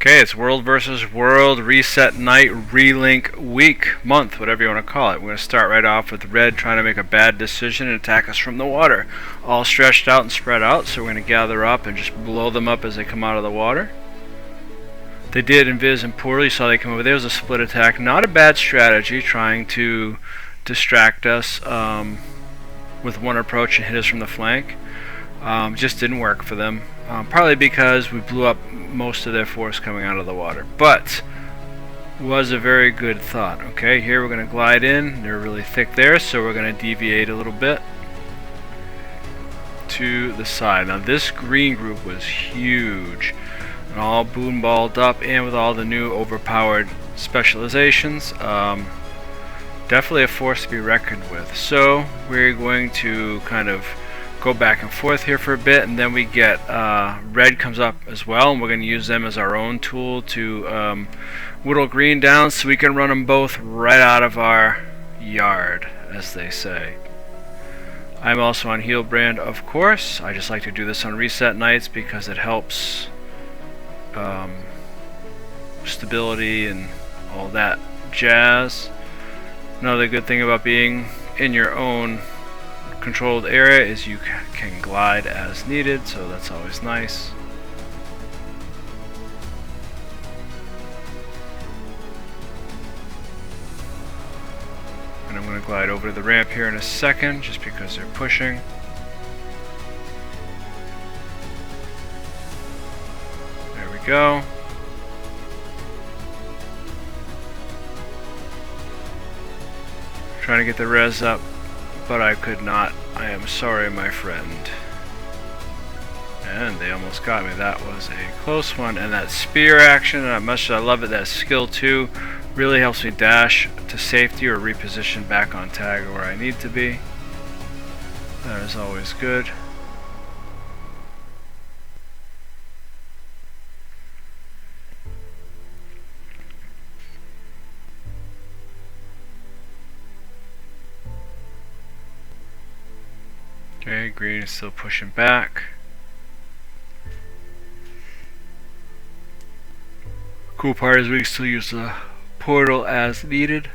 Okay, it's World versus World Reset Night, Relink Week, Month, whatever you want to call it. We're going to start right off with Red trying to make a bad decision and attack us from the water. All stretched out and spread out, so we're going to gather up and just blow them up as they come out of the water. They did invis and poorly, so they come over there. It was a split attack. Not a bad strategy, trying to distract us with one approach and hit us from the flank. Just didn't work for them. Partly because we blew up most of their force coming out of the water, but was a very good thought. Okay, here we're going to glide in. They're really thick there, so we're going to deviate a little bit to the side. Now this green group was huge and all boom balled up, and with all the new overpowered specializations, definitely a force to be reckoned with. So we're going to kind of go back and forth here for a bit, and then we get red comes up as well, and we're going to use them as our own tool to whittle green down so we can run them both right out of our yard, as they say. I'm also on Healbrand, of course. I just like to do this on reset nights because it helps stability and all that jazz. Another good thing about being in your own controlled area is you can glide as needed, so that's always nice. And I'm going to glide over to the ramp here in a second just because they're pushing. There we go. Trying to get the res up, but I could not. I am sorry, my friend. And they almost got me. That was a close one. And that spear action, as much as I love it, that skill 2 really helps me dash to safety or reposition back on tag where I need to be. That is always good. Okay, green is still pushing back. Cool part is we can still use the portal as needed.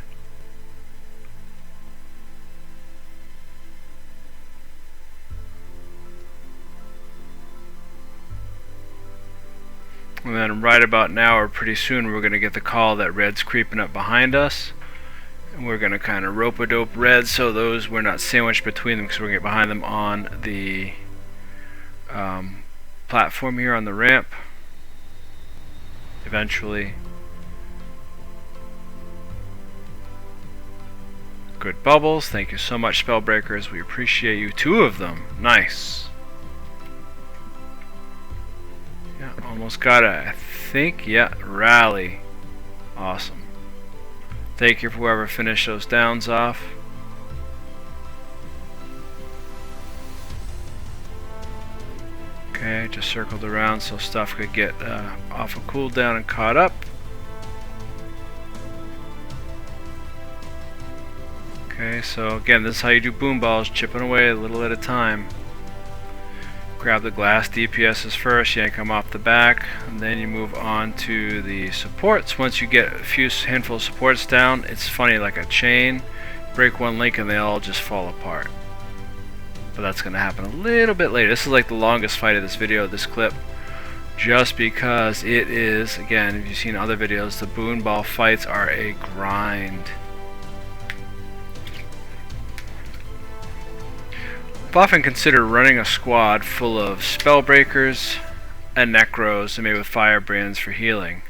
And then right about now, or pretty soon, we're going to get the call that red's creeping up behind us. And we're going to kind of rope-a-dope red so those we're not sandwiched between them, because we're going to get behind them on the platform here on the ramp eventually. Good bubbles. Thank you so much, Spellbreakers. We appreciate you. 2 of them. Nice. Yeah, almost got it, I think. Yeah, rally. Awesome. Thank you for whoever finished those downs off. Okay, just circled around so stuff could get off a cooldown and caught up. Okay, so again, this is how you do boom balls, chipping away a little at a time. Grab the glass DPSs first, yank them off the back, and then you move on to the supports. Once you get a few handful of supports down, it's funny, like a chain. Break one link and they all just fall apart. But that's going to happen a little bit later. This is like the longest fight of this video, this clip, just because it is, again, if you've seen other videos, the boom ball fights are a grind. I've often considered running a squad full of Spellbreakers and Necros, and maybe with Firebrands for healing.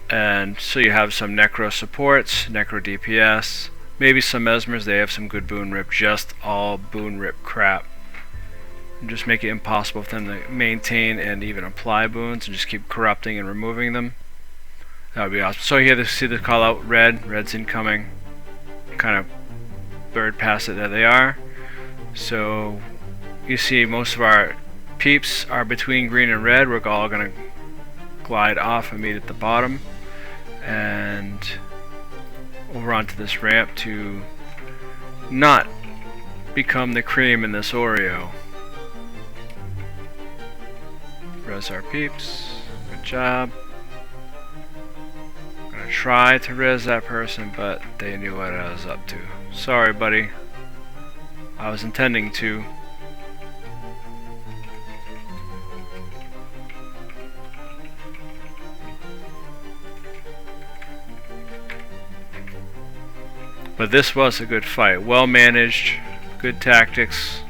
And so you have some Necro supports, Necro DPS, maybe some Mesmers. They have some good boon rip, just all boon rip crap. And just make it impossible for them to maintain and even apply boons, and just keep corrupting and removing them. That would be awesome. So here, you see the call out red. Red's incoming. Kind of bird past it. There they are. So you see most of our peeps are between green and red. We're all going to glide off and meet at the bottom and over onto this ramp to not become the cream in this Oreo. Res our peeps. Good job. try to res that person, but they knew what I was up to. Sorry, buddy. I was intending to. But this was a good fight. Well managed, good tactics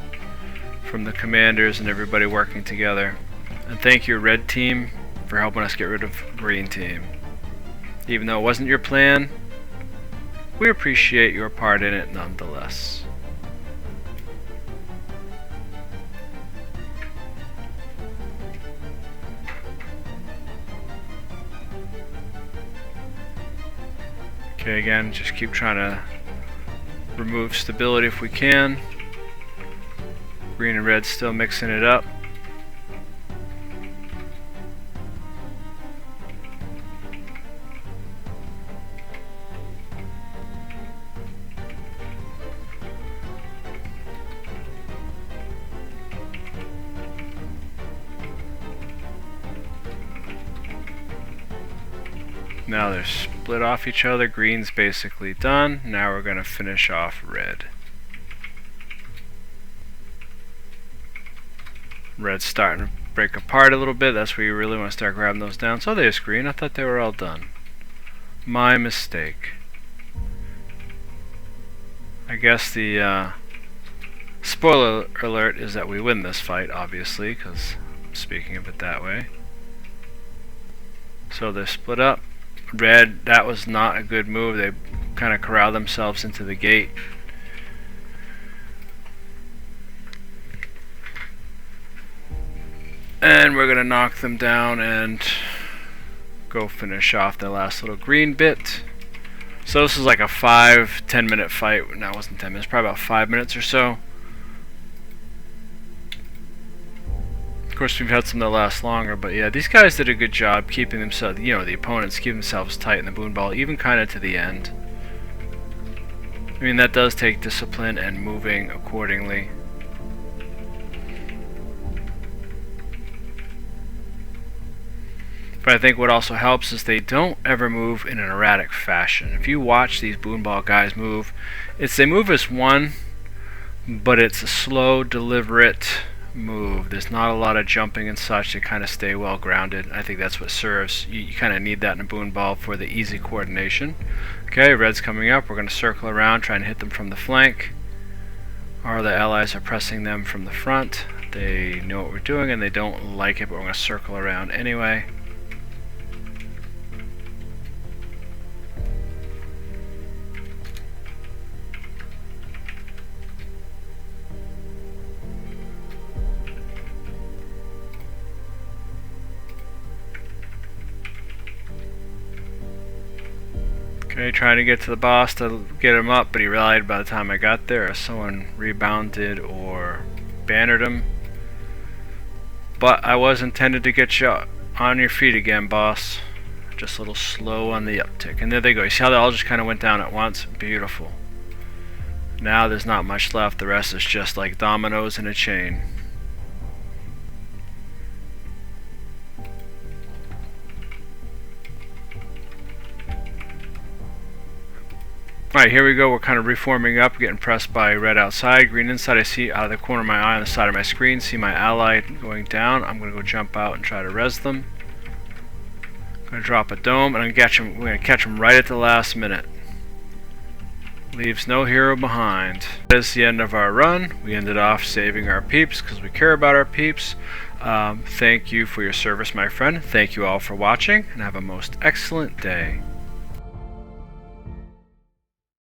from the commanders and everybody working together. And thank you, Red Team, for helping us get rid of Green Team. Even though it wasn't your plan, we appreciate your part in it nonetheless. Okay, again, just keep trying to remove stability if we can. Green and red still mixing it up. Now they're split off each other. Green's basically done. Now we're going to finish off red. Red's starting to break apart a little bit. That's where you really want to start grabbing those down. So there's green. I thought they were all done. My mistake. I guess the spoiler alert is that we win this fight, obviously, because I'm speaking of it that way. So they're split up. Red, that was not a good move. They kind of corralled themselves into the gate. And we're going to knock them down and go finish off the last little green bit. So this is like a 5-10 minute fight. No, it wasn't 10 minutes, probably about 5 minutes or so. Of course, we've had some that last longer, but yeah, these guys did a good job keeping themselves, you know, the opponents keep themselves tight in the boon ball, even kind of to the end. I mean, that does take discipline and moving accordingly. But I think what also helps is they don't ever move in an erratic fashion. If you watch these boon ball guys move, they move as one, but it's a slow, deliberate move. There's not a lot of jumping and such. They kind of stay well grounded. I think that's what serves. You kind of need that in a boon ball for the easy coordination. Okay, red's coming up. We're going to circle around, trying to hit them from the flank. Our other allies are pressing them from the front. They know what we're doing and they don't like it, but we're going to circle around anyway. Okay, trying to get to the boss to get him up, but he rallied by the time I got there, or someone rebounded or bannered him. But I was intended to get you on your feet again, boss. Just a little slow on the uptick. And there they go. You see how they all just kind of went down at once? Beautiful. Now there's not much left. The rest is just like dominoes in a chain. Alright, here we go. We're kind of reforming up, getting pressed by red outside, green inside. I see out of the corner of my eye on the side of my screen, see my ally going down. I'm going to go jump out and try to res them. I'm going to drop a dome, and we're going to catch them right at the last minute. Leaves no hero behind. That is the end of our run. We ended off saving our peeps because we care about our peeps. Thank you for your service, my friend. Thank you all for watching, and have a most excellent day.